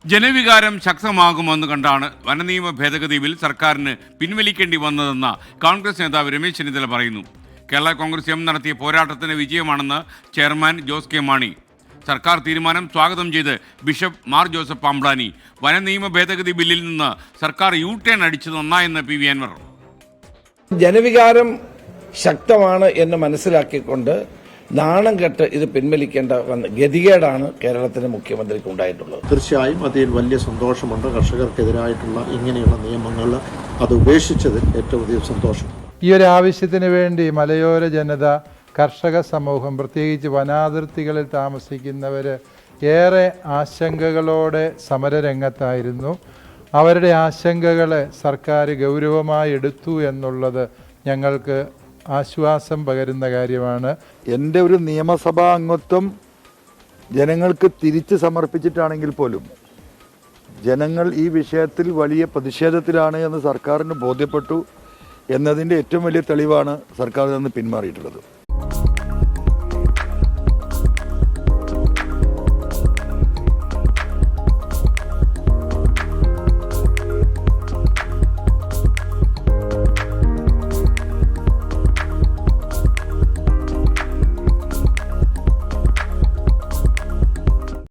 ജനവികാരം ശക്തമാകുമെന്ന് കണ്ടാണ് വനനിയമ ഭേദഗതി ബിൽ സർക്കാരിന് പിൻവലിക്കേണ്ടി വന്നതെന്ന് കോൺഗ്രസ് നേതാവ് രമേശ് ചെന്നിത്തല പറയുന്നു. കേരള കോൺഗ്രസ് എം നടത്തിയ പോരാട്ടത്തിന് വിജയമാണെന്ന് ചെയർമാൻ ജോസ് കെ മാണി. സർക്കാർ തീരുമാനം സ്വാഗതം ചെയ്ത് ബിഷപ്പ് മാർ ജോസഫ് പാമ്പ്ളാനി. വനനിയമ ഭേദഗതി ബില്ലിൽ നിന്ന് സർക്കാർ യു ടേൺ അടിച്ചത് നന്നായെന്ന് പി വി അൻവർ. ജനവികാരം ശക്തമാണ് എന്ന് മനസ്സിലാക്കിക്കൊണ്ട് നാണം കെട്ട് ഇത് പിൻവലിക്കേണ്ട ഗതികേടാണ് കേരളത്തിന്റെ മുഖ്യമന്ത്രിക്ക് ഉണ്ടായിട്ടുള്ളത്. തീർച്ചയായും അതിൽ വലിയ സന്തോഷമുണ്ട്. കർഷകർക്കെതിരായിട്ടുള്ള ഇങ്ങനെയുള്ള നിയമങ്ങൾ അത് ഉപേക്ഷിച്ചതിൽ ഏറ്റവും അധികം സന്തോഷം. ഈ ഒരു ആവശ്യത്തിന് വേണ്ടി മലയോര ജനത, കർഷക സമൂഹം, പ്രത്യേകിച്ച് വനാതിർത്തികളിൽ താമസിക്കുന്നവർ ഏറെ ആശങ്കകളോടെ സമരരംഗത്തായിരുന്നു. അവരുടെ ആശങ്കകളെ സർക്കാർ ഗൗരവമായി എടുത്തു എന്നുള്ളത് ഞങ്ങൾക്ക് ആശ്വാസം പകരുന്ന കാര്യമാണ്. എൻ്റെ ഒരു നിയമസഭാ അംഗത്വം ജനങ്ങൾക്ക് തിരിച്ച് സമർപ്പിച്ചിട്ടാണെങ്കിൽ പോലും ജനങ്ങൾ ഈ വിഷയത്തിൽ വലിയ പ്രതിഷേധത്തിലാണ് എന്ന് സർക്കാരിന് ബോധ്യപ്പെട്ടു എന്നതിൻ്റെ ഏറ്റവും വലിയ തെളിവാണ് സർക്കാർ നിന്ന് പിന്മാറിയിട്ടുള്ളത്.